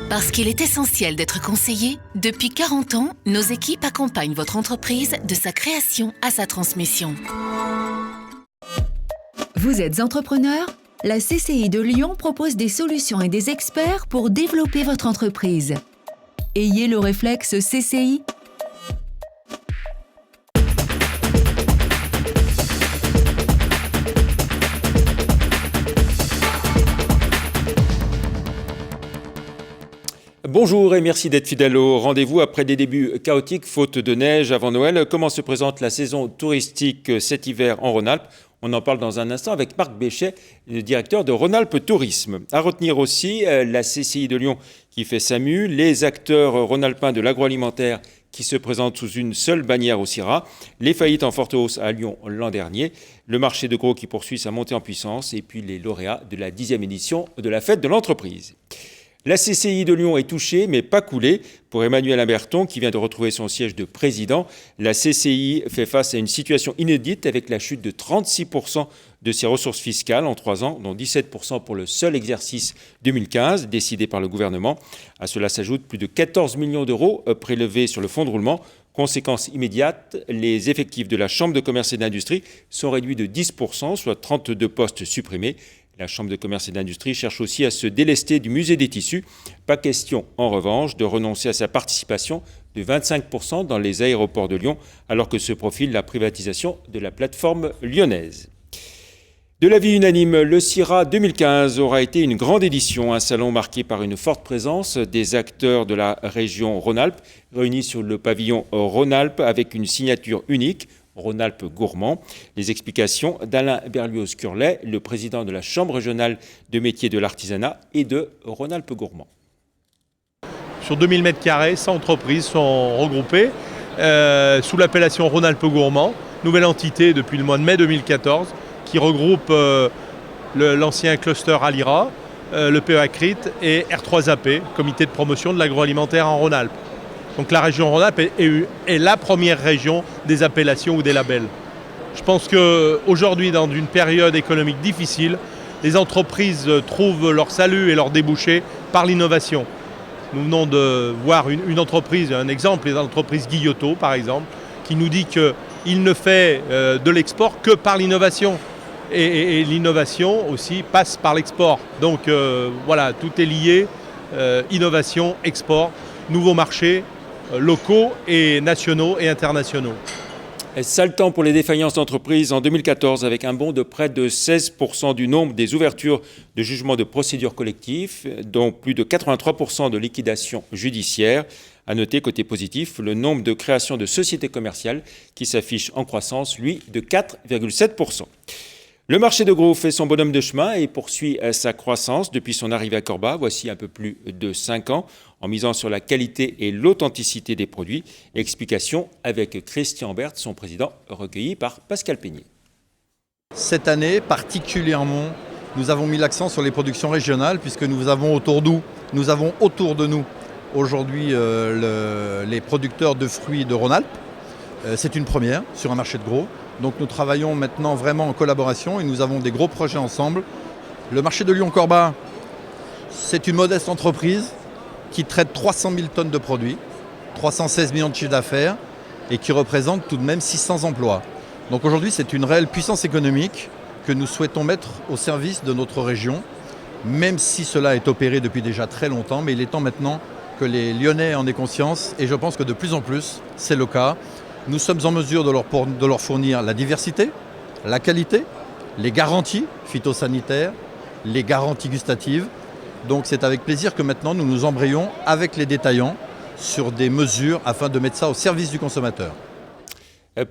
Parce qu'il est essentiel d'être conseillé, depuis 40 ans, nos équipes accompagnent votre entreprise de sa création à sa transmission. Vous êtes entrepreneur ? La CCI de Lyon propose des solutions et des experts pour développer votre entreprise. Ayez le réflexe CCI. Bonjour et merci d'être fidèle au rendez-vous. Après des débuts chaotiques, faute de neige avant Noël, comment se présente la saison touristique cet hiver en Rhône-Alpes ? On en parle dans un instant avec Marc Béchet, le directeur de Rhône-Alpes Tourisme. À retenir aussi la CCI de Lyon qui fait sa mue, les acteurs rhône-alpins de l'agroalimentaire qui se présentent sous une seule bannière au CIRA, les faillites en forte hausse à Lyon l'an dernier, le marché de gros qui poursuit sa montée en puissance et puis les lauréats de la 10e édition de la fête de l'entreprise. La CCI de Lyon est touchée, mais pas coulée. Pour Emmanuel Imberton, qui vient de retrouver son siège de président, la CCI fait face à une situation inédite avec la chute de 36% de ses ressources fiscales en 3 ans, dont 17% pour le seul exercice 2015, décidé par le gouvernement. À cela s'ajoutent plus de 14 millions d'euros prélevés sur le fonds de roulement. Conséquence immédiate, les effectifs de la Chambre de commerce et d'industrie sont réduits de 10%, soit 32 postes supprimés. La Chambre de commerce et d'industrie cherche aussi à se délester du musée des tissus. Pas question, en revanche, de renoncer à sa participation de 25% dans les aéroports de Lyon, alors que se profile la privatisation de la plateforme lyonnaise. De l'avis unanime, le CIRA 2015 aura été une grande édition, un salon marqué par une forte présence des acteurs de la région Rhône-Alpes, réunis sur le pavillon Rhône-Alpes avec une signature unique, Rhône-Alpes Gourmand. Les explications d'Alain Berlioz-Curlet, le président de la Chambre régionale de métiers de l'artisanat et de Rhône-Alpes Gourmand. Sur 2000 m², 100 entreprises sont regroupées sous l'appellation Rhône-Alpes Gourmand, nouvelle entité depuis le mois de mai 2014 qui regroupe l'ancien cluster Alira, le PEACRIT et R3AP, comité de promotion de l'agroalimentaire en Rhône-Alpes. Donc la région Rhône-Alpes est la première région des appellations ou des labels. Je pense qu'aujourd'hui, dans une période économique difficile, les entreprises trouvent leur salut et leur débouché par l'innovation. Nous venons de voir une entreprise, un exemple, l'entreprise Guillotot par exemple, qui nous dit qu'il ne fait de l'export que par l'innovation. Et l'innovation aussi passe par l'export. Donc voilà, tout est lié, innovation, export, nouveaux marchés, locaux et nationaux et internationaux. Sale temps pour les défaillances d'entreprises en 2014 avec un bond de près de 16% du nombre des ouvertures de jugement de procédure collective, dont plus de 83% de liquidations judiciaires. À noter, côté positif, le nombre de créations de sociétés commerciales qui s'affiche en croissance, lui, de 4,7%. Le marché de gros fait son bonhomme de chemin et poursuit sa croissance depuis son arrivée à Corba, voici un peu plus de 5 ans, en misant sur la qualité et l'authenticité des produits. Explication avec Christian Berthe, son président, recueilli par Pascal Peigné. Cette année, particulièrement, nous avons mis l'accent sur les productions régionales puisque nous avons autour de nous aujourd'hui les producteurs de fruits de Rhône-Alpes. C'est une première sur un marché de gros. Donc nous travaillons maintenant vraiment en collaboration et nous avons des gros projets ensemble. Le marché de Lyon-Corba, c'est une modeste entreprise qui traite 300 000 tonnes de produits, 316 millions de chiffre d'affaires et qui représente tout de même 600 emplois. Donc aujourd'hui, c'est une réelle puissance économique que nous souhaitons mettre au service de notre région, même si cela est opéré depuis déjà très longtemps, mais il est temps maintenant que les Lyonnais en aient conscience et je pense que de plus en plus, c'est le cas. Nous sommes en mesure de leur fournir la diversité, la qualité, les garanties phytosanitaires, les garanties gustatives. Donc c'est avec plaisir que maintenant nous nous embrayons avec les détaillants sur des mesures afin de mettre ça au service du consommateur.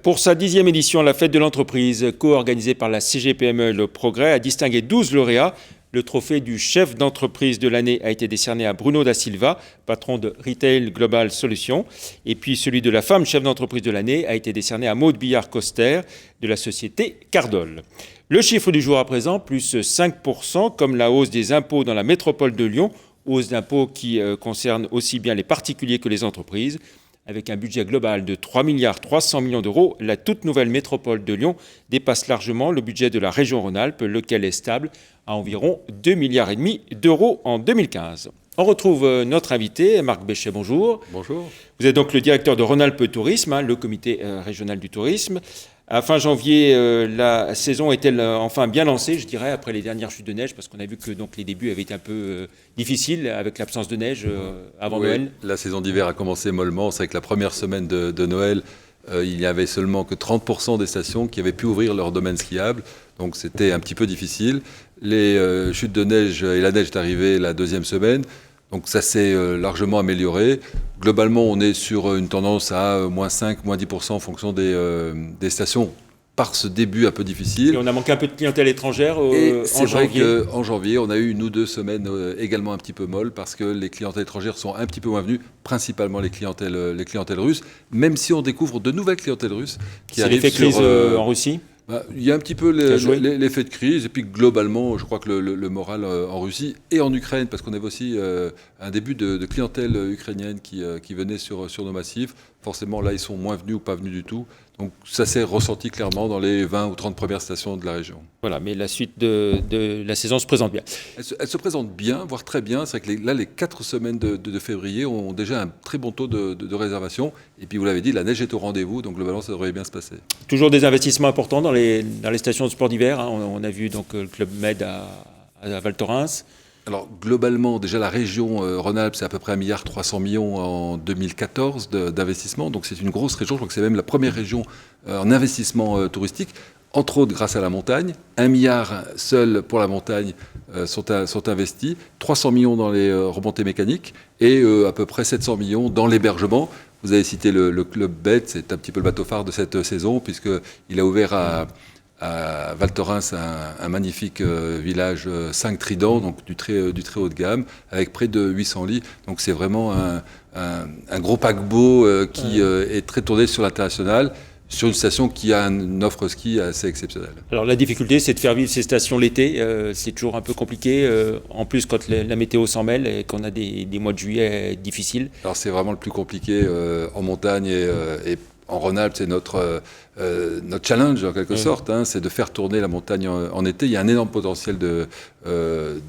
Pour sa 10e édition, la fête de l'entreprise, co-organisée par la CGPME Le Progrès, a distingué 12 lauréats. Le trophée du chef d'entreprise de l'année a été décerné à Bruno da Silva, patron de Retail Global Solutions. Et puis celui de la femme chef d'entreprise de l'année a été décerné à Maude Billard-Coster de la société Cardol. Le chiffre du jour à présent, plus 5%, comme la hausse des impôts dans la métropole de Lyon, hausse d'impôts qui concerne aussi bien les particuliers que les entreprises. Avec un budget global de 3,3 milliards d'euros, la toute nouvelle métropole de Lyon dépasse largement le budget de la région Rhône-Alpes, lequel est stable à environ 2,5 milliards d'euros en 2015. On retrouve notre invité, Marc Béchet, bonjour. Bonjour. Vous êtes donc le directeur de Rhône-Alpes Tourisme, le comité régional du tourisme. À fin janvier, la saison est-elle enfin bien lancée, je dirais, après les dernières chutes de neige, parce qu'on a vu que donc, les débuts avaient été un peu difficiles avec l'absence de neige avant Noël. La saison d'hiver a commencé mollement. C'est vrai que la première semaine de Noël, il n'y avait seulement que 30% des stations qui avaient pu ouvrir leur domaine skiable. Donc c'était un petit peu difficile. Les chutes de neige et la neige est arrivée la deuxième semaine. Donc ça s'est largement amélioré. Globalement, on est sur une tendance à moins 5, moins 10% en fonction des stations par ce début un peu difficile. Et on a manqué un peu de clientèle étrangère en janvier. C'est vrai qu'en janvier, on a eu 1 ou 2 semaines également un petit peu molles parce que les clientèles étrangères sont un petit peu moins venues, principalement les clientèles russes, même si on découvre de nouvelles clientèles russes qui arrivent. C'est l'effet crise en Russie ? Il y a un petit peu l'effet de crise, et puis globalement, je crois que le moral en Russie et en Ukraine, parce qu'on avait aussi un début de clientèle ukrainienne qui venait sur nos massifs. Forcément, là, ils sont moins venus ou pas venus du tout. Donc ça s'est ressenti clairement dans les 20 ou 30 premières stations de la région. Voilà, mais la suite de la saison se présente bien. Elle se présente bien, voire très bien. C'est vrai que là, les 4 semaines de février ont déjà un très bon taux de réservation. Et puis vous l'avez dit, la neige est au rendez-vous, donc globalement, ça devrait bien se passer. Toujours des investissements importants dans les stations de sport d'hiver. Hein. On a vu donc le Club Med à Val Thorens. Alors globalement, déjà la région Rhône-Alpes, c'est à peu près 1,3 milliard en 2014 d'investissement. Donc c'est une grosse région, je crois que c'est même la première région en investissement touristique, entre autres grâce à la montagne. 1 milliard seul pour la montagne sont investis, 300 millions dans les remontées mécaniques et à peu près 700 millions dans l'hébergement. Vous avez cité le Club Med, c'est un petit peu le bateau phare de cette saison puisqu'il a ouvert à Val Thorens, un magnifique village 5 tridents, donc du très haut de gamme, avec près de 800 lits. Donc c'est vraiment un gros paquebot qui est très tourné sur l'international, sur une station qui a une offre ski assez exceptionnelle. Alors la difficulté, c'est de faire vivre ces stations l'été. C'est toujours un peu compliqué. En plus, quand la météo s'en mêle et qu'on a des mois de juillet difficiles. Alors c'est vraiment le plus compliqué en montagne et en Rhône-Alpes, c'est notre challenge en quelque sorte, hein, c'est de faire tourner la montagne en été. Il y a un énorme potentiel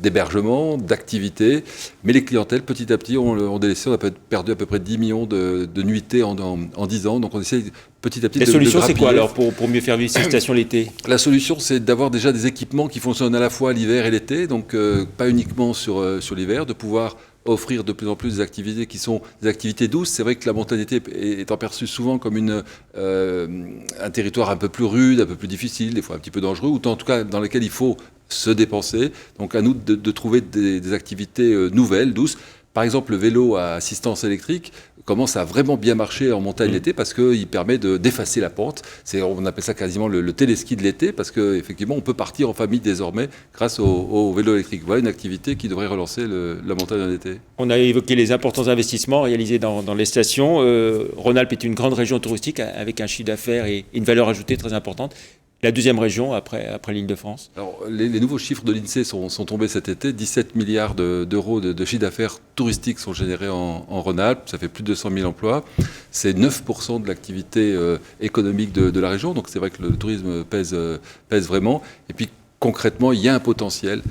d'hébergement, d'activité, mais les clientèles, petit à petit, ont délaissé. On a perdu à peu près 10 millions de nuitées en 10 ans, donc on essaie petit à petit de grappiller. La solution, c'est quoi alors pour mieux faire vivre ces stations l'été ? La solution, c'est d'avoir déjà des équipements qui fonctionnent à la fois l'hiver et l'été, donc pas uniquement sur l'hiver, de pouvoir offrir de plus en plus des activités qui sont des activités douces. C'est vrai que la montagnité est perçue souvent comme un territoire un peu plus rude, un peu plus difficile, des fois un petit peu dangereux, ou en tout cas dans lequel il faut se dépenser. Donc à nous de trouver des activités nouvelles, douces. Par exemple, le vélo à assistance électrique commence à vraiment bien marcher en montagne l'été parce qu'il permet d'effacer la pente. On appelle ça quasiment le téléski de l'été parce qu'effectivement, on peut partir en famille désormais grâce au vélo électrique. Voilà une activité qui devrait relancer la montagne en été. On a évoqué les importants investissements réalisés dans les stations. Rhône-Alpes est une grande région touristique avec un chiffre d'affaires et une valeur ajoutée très importante. La deuxième région après l'Île-de-France. Alors, les nouveaux chiffres de l'INSEE sont tombés cet été. 17 milliards d'euros de chiffre d'affaires touristique sont générés en Rhône-Alpes. Ça fait plus de 200 000 emplois. C'est 9% de l'activité économique de la région. Donc c'est vrai que le tourisme pèse vraiment. Et puis concrètement, il y a un potentiel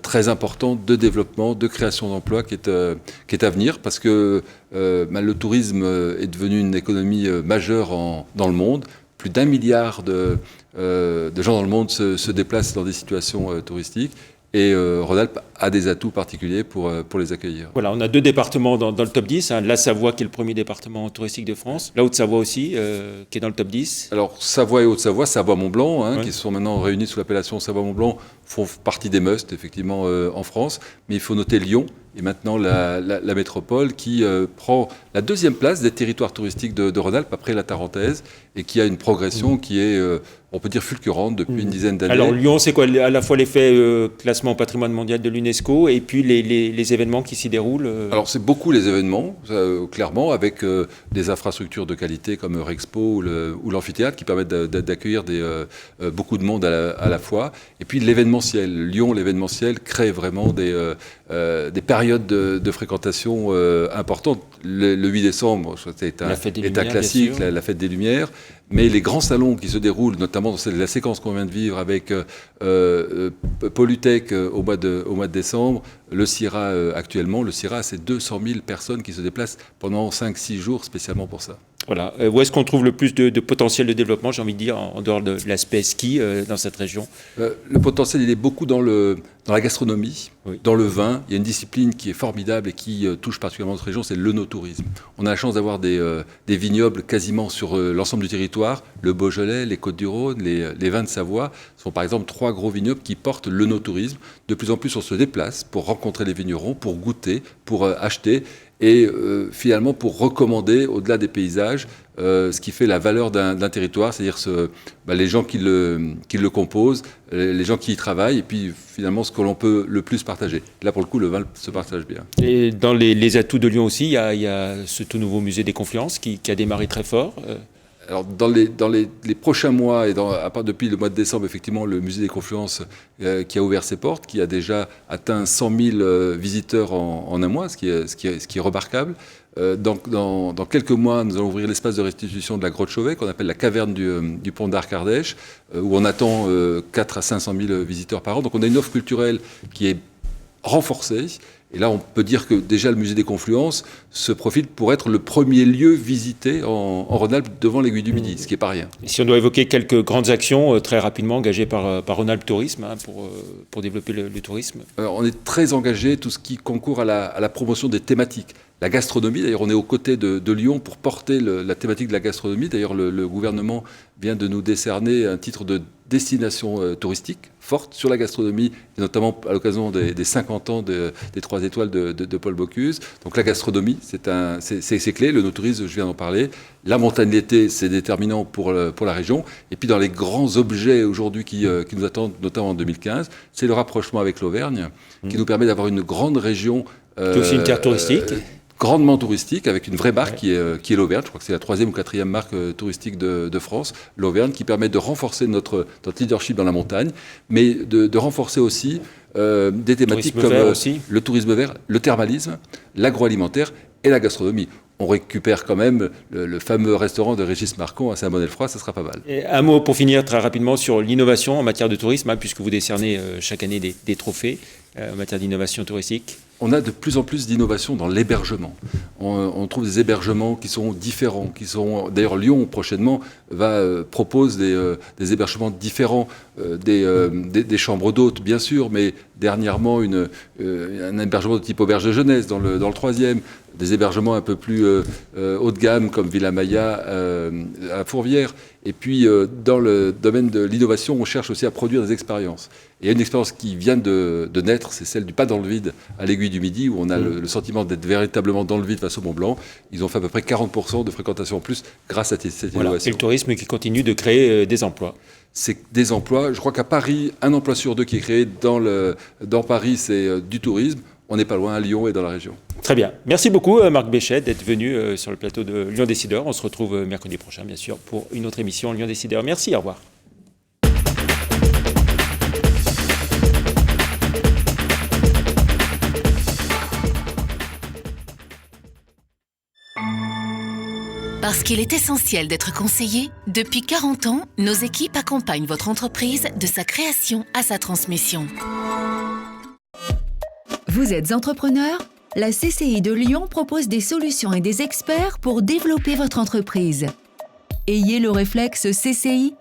très important de développement, de création d'emplois qui est à venir parce que le tourisme est devenu une économie majeure dans le monde. Plus d'1 milliard de gens dans le monde se déplacent dans des situations touristiques et Rhône-Alpes a des atouts particuliers pour les accueillir. Voilà, on a 2 départements dans le top 10. Hein. La Savoie qui est le premier département touristique de France, la Haute-Savoie aussi qui est dans le top 10. Alors Savoie et Haute-Savoie, Savoie-Mont-Blanc, qui sont maintenant réunis sous l'appellation Savoie-Mont-Blanc, font partie des musts effectivement en France. Mais il faut noter Lyon et maintenant la métropole qui prend la 2e place des territoires touristiques de Rhône-Alpes après la Tarentaise et qui a une progression qui est, on peut dire, fulgurante depuis une dizaine d'années. Alors Lyon, c'est quoi à la fois l'effet classement au patrimoine mondial de l'UNESCO et puis les événements qui s'y déroulent Alors c'est beaucoup les événements, clairement, avec des infrastructures de qualité comme Eurexpo ou l'amphithéâtre qui permettent d'accueillir beaucoup de monde à la fois. Et puis l'événementiel. Lyon, l'événementiel crée vraiment des périodes de fréquentation importantes. Le 8 décembre, c'est un classique, la fête des Lumières. Mais les grands salons qui se déroulent, notamment dans la séquence qu'on vient de vivre avec Polytech au mois de décembre, le CIRA actuellement, le CIRA, c'est 200 000 personnes qui se déplacent pendant 5-6 jours spécialement pour ça. Voilà. Où est-ce qu'on trouve le plus de potentiel de développement, j'ai envie de dire, en dehors de l'aspect ski dans cette région? Le potentiel, il est beaucoup dans la gastronomie, oui, dans le vin. Il y a une discipline qui est formidable et qui touche particulièrement notre région, c'est l'œnotourisme. On a la chance d'avoir des vignobles quasiment sur l'ensemble du territoire. Le Beaujolais, les Côtes-du-Rhône, les vins de Savoie sont par exemple 3 gros vignobles qui portent l'œnotourisme. De plus en plus, on se déplace pour rencontrer les vignerons, pour goûter, pour acheter. Et finalement pour recommander, au-delà des paysages, ce qui fait la valeur d'un territoire, c'est-à-dire les gens qui le composent, les gens qui y travaillent, et puis finalement ce que l'on peut le plus partager. Là, pour le coup, le vin se partage bien. Et dans les atouts de Lyon aussi, il y a ce tout nouveau musée des Confluences qui a démarré très fort. Alors, dans les prochains mois, et depuis le mois de décembre, effectivement, le musée des Confluences qui a ouvert ses portes, qui a déjà atteint 100 000 visiteurs en un mois, ce qui est remarquable. Dans quelques mois, nous allons ouvrir l'espace de restitution de la Grotte Chauvet, qu'on appelle la caverne du pont d'Arc-Ardèche, où on attend 4 à 500 000 visiteurs par an. Donc on a une offre culturelle qui est renforcée. Et là, on peut dire que déjà le musée des Confluences se profile pour être le premier lieu visité en Rhône-Alpes devant l'Aiguille du Midi, ce qui n'est pas rien. Et si on doit évoquer quelques grandes actions très rapidement engagées par Rhône-Alpes Tourisme pour développer le tourisme. On est très engagé, tout ce qui concourt à la promotion des thématiques. La gastronomie, d'ailleurs, on est aux côtés de Lyon pour porter la thématique de la gastronomie. D'ailleurs, le gouvernement vient de nous décerner un titre de destination touristique forte sur la gastronomie, et notamment à l'occasion des 50 ans des 3 étoiles de Paul Bocuse. Donc la gastronomie, c'est clé. Le no-tourisme, je viens d'en parler. La montagne l'été, c'est déterminant pour la région. Et puis dans les grands objets aujourd'hui qui nous attendent, notamment en 2015, c'est le rapprochement avec l'Auvergne, qui nous permet d'avoir une grande région. C'est aussi une terre touristique. Grandement touristique, avec une vraie marque qui est l'Auvergne. Je crois que c'est la 3e ou 4e marque touristique de France, l'Auvergne, qui permet de renforcer notre leadership dans la montagne, mais de renforcer aussi des thématiques comme le tourisme vert, le thermalisme, l'agroalimentaire et la gastronomie. On récupère quand même le fameux restaurant de Régis Marcon à Saint-Bonnet-le-Froid, ça sera pas mal. Et un mot pour finir très rapidement sur l'innovation en matière de tourisme, puisque vous décernez chaque année des trophées en matière d'innovation touristique. On a de plus en plus d'innovation dans l'hébergement. On trouve des hébergements qui sont différents, d'ailleurs Lyon prochainement propose des hébergements différents, des chambres d'hôtes bien sûr, mais dernièrement un hébergement de type auberge de jeunesse dans le 3e, des hébergements un peu plus haut de gamme comme Villa Maya à Fourvière. Et puis dans le domaine de l'innovation, on cherche aussi à produire des expériences. Et il y a une expérience qui vient de naître, c'est celle du pas dans le vide à l'Aiguille du Midi, où on a le sentiment d'être véritablement dans le vide face au Mont Blanc. Ils ont fait à peu près 40% de fréquentation en plus grâce à cette innovation. Et le tourisme qui continue de créer des emplois. C'est des emplois. Je crois qu'à Paris, 1 emploi sur 2 qui est créé dans Paris, c'est du tourisme. On n'est pas loin, à Lyon et dans la région. Très bien. Merci beaucoup, Marc Béchet, d'être venu sur le plateau de Lyon Décideur. On se retrouve mercredi prochain, bien sûr, pour une autre émission Lyon Décideur. Merci, au revoir. Parce qu'il est essentiel d'être conseillé, depuis 40 ans, nos équipes accompagnent votre entreprise de sa création à sa transmission. Vous êtes entrepreneur ? La CCI de Lyon propose des solutions et des experts pour développer votre entreprise. Ayez le réflexe CCI